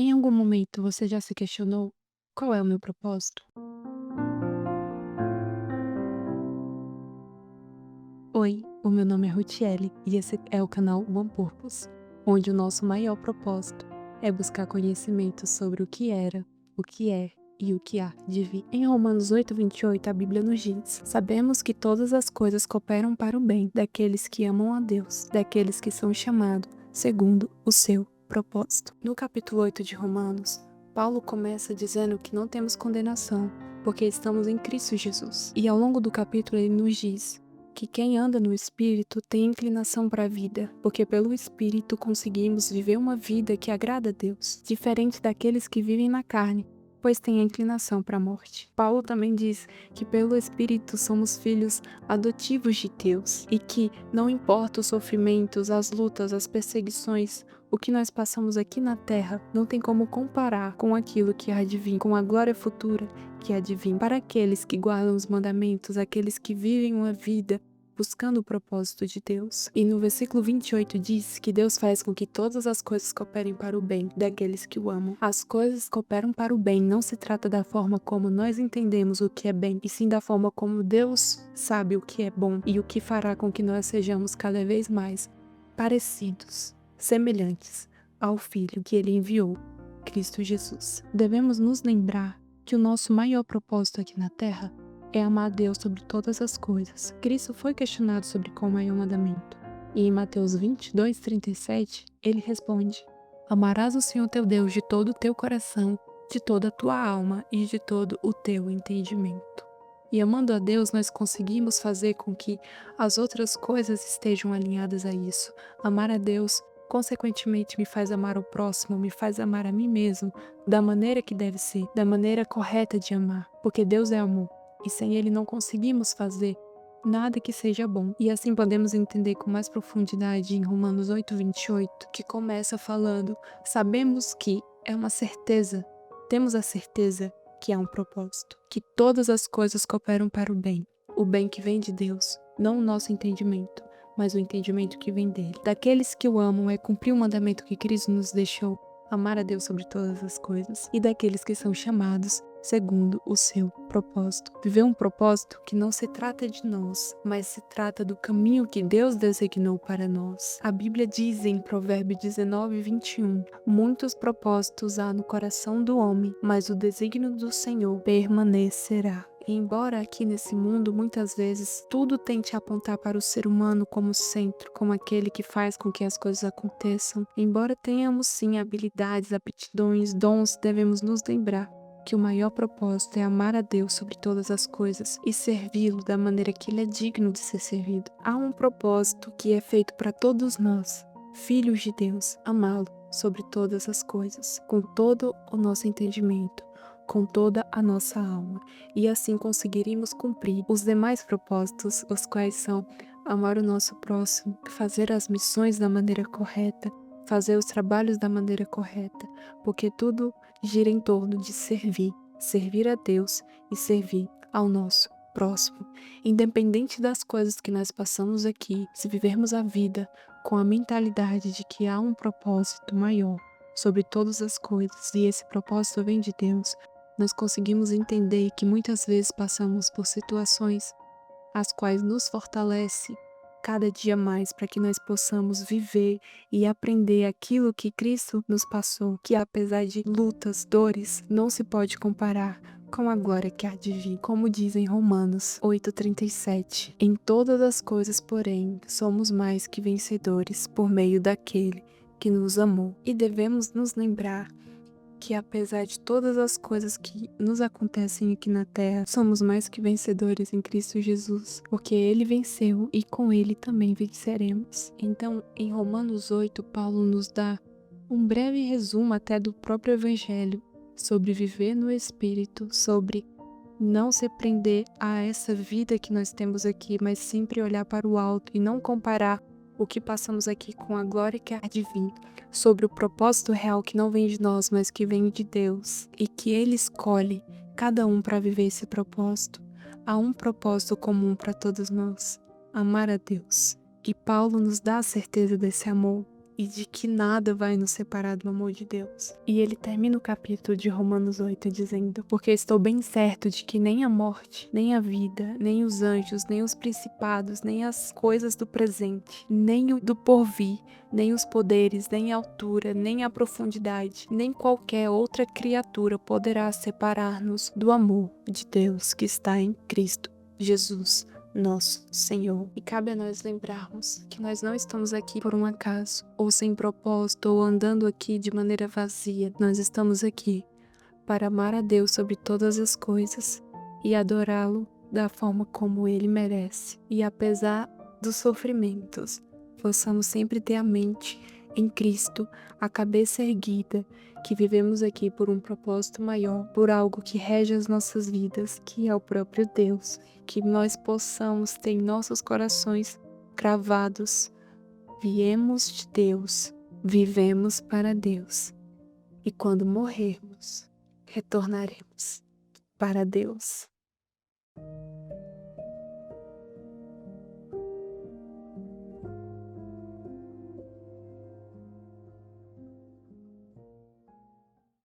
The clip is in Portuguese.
Em algum momento você já se questionou: qual é o meu propósito? Oi, o meu nome é Rutiele e esse é o canal One Purpose, onde o nosso maior propósito é buscar conhecimento sobre o que era, o que é e o que há de vir. Em Romanos 8:28, a Bíblia nos diz: sabemos que todas as coisas cooperam para o bem daqueles que amam a Deus, daqueles que são chamados segundo o seu propósito. No capítulo 8 de Romanos, Paulo começa dizendo que não temos condenação, porque estamos em Cristo Jesus. E ao longo do capítulo ele nos diz que quem anda no Espírito tem inclinação para a vida, porque pelo Espírito conseguimos viver uma vida que agrada a Deus, diferente daqueles que vivem na carne, pois têm a inclinação para a morte. Paulo também diz que pelo Espírito somos filhos adotivos de Deus e que não importa os sofrimentos, as lutas, as perseguições, o que nós passamos aqui na terra não tem como comparar com aquilo que há de vir, com a glória futura que há de vir. Para aqueles que guardam os mandamentos, aqueles que vivem uma vida buscando o propósito de Deus. E no versículo 28 diz que Deus faz com que todas as coisas cooperem para o bem daqueles que o amam. As coisas cooperam para o bem, não se trata da forma como nós entendemos o que é bem, e sim da forma como Deus sabe o que é bom e o que fará com que nós sejamos cada vez mais parecidos, semelhantes ao Filho que Ele enviou, Cristo Jesus. Devemos nos lembrar que o nosso maior propósito aqui na Terra é amar a Deus sobre todas as coisas. Cristo foi questionado sobre qual o maior mandamento. E em Mateus 22:37, ele responde: amarás o Senhor teu Deus de todo o teu coração, de toda a tua alma e de todo o teu entendimento. E amando a Deus, nós conseguimos fazer com que as outras coisas estejam alinhadas a isso. Amar a Deus, consequentemente, me faz amar o próximo, me faz amar a mim mesmo, da maneira que deve ser, da maneira correta de amar, porque Deus é amor. E sem ele não conseguimos fazer nada que seja bom. E assim podemos entender com mais profundidade em Romanos 8:28, que começa falando: sabemos que é uma certeza, temos a certeza que há um propósito, que todas as coisas cooperam para o bem que vem de Deus, não o nosso entendimento, mas o entendimento que vem dele. Daqueles que o amam é cumprir o mandamento que Cristo nos deixou, amar a Deus sobre todas as coisas, e daqueles que são chamados segundo o seu propósito. Viver um propósito que não se trata de nós, mas se trata do caminho que Deus designou para nós. A Bíblia diz em Provérbios 19:21, muitos propósitos há no coração do homem, mas o desígnio do Senhor permanecerá. E embora aqui nesse mundo muitas vezes tudo tente apontar para o ser humano como centro, como aquele que faz com que as coisas aconteçam, embora tenhamos sim habilidades, aptidões, dons, devemos nos lembrar que o maior propósito é amar a Deus sobre todas as coisas e servi-lo da maneira que ele é digno de ser servido. Há um propósito que é feito para todos nós, filhos de Deus, amá-lo sobre todas as coisas, com todo o nosso entendimento, com toda a nossa alma, e assim conseguiríamos cumprir os demais propósitos, os quais são amar o nosso próximo, fazer as missões da maneira correta, fazer os trabalhos da maneira correta, porque tudo gira em torno de servir a Deus e servir ao nosso próximo. Independente das coisas que nós passamos aqui, se vivermos a vida com a mentalidade de que há um propósito maior sobre todas as coisas e esse propósito vem de Deus, nós conseguimos entender que muitas vezes passamos por situações as quais nos fortalece cada dia mais para que nós possamos viver e aprender aquilo que Cristo nos passou, que apesar de lutas, dores, não se pode comparar com a glória que há de vir, como diz em Romanos 8:37. Em todas as coisas, porém, somos mais que vencedores por meio daquele que nos amou. E devemos nos lembrar que apesar de todas as coisas que nos acontecem aqui na Terra, somos mais que vencedores em Cristo Jesus, porque Ele venceu e com Ele também venceremos. Então, em Romanos 8, Paulo nos dá um breve resumo até do próprio Evangelho sobre viver no Espírito, sobre não se prender a essa vida que nós temos aqui, mas sempre olhar para o alto e não comparar o que passamos aqui com a glória que há de vir, sobre o propósito real que não vem de nós, mas que vem de Deus, e que Ele escolhe cada um para viver esse propósito. Há um propósito comum para todos nós: amar a Deus. E Paulo nos dá a certeza desse amor, e de que nada vai nos separar do amor de Deus. E ele termina o capítulo de Romanos 8 dizendo: porque estou bem certo de que nem a morte, nem a vida, nem os anjos, nem os principados, nem as coisas do presente, nem o do porvir, nem os poderes, nem a altura, nem a profundidade, nem qualquer outra criatura poderá separar-nos do amor de Deus que está em Cristo Jesus, nosso Senhor. E cabe a nós lembrarmos que nós não estamos aqui por um acaso, ou sem propósito, ou andando aqui de maneira vazia. Nós estamos aqui para amar a Deus sobre todas as coisas e adorá-lo da forma como Ele merece. E apesar dos sofrimentos, possamos sempre ter a mente em Cristo, a cabeça erguida, que vivemos aqui por um propósito maior, por algo que rege as nossas vidas, que é o próprio Deus. Que nós possamos ter em nossos corações cravados: viemos de Deus, vivemos para Deus. E quando morrermos, retornaremos para Deus.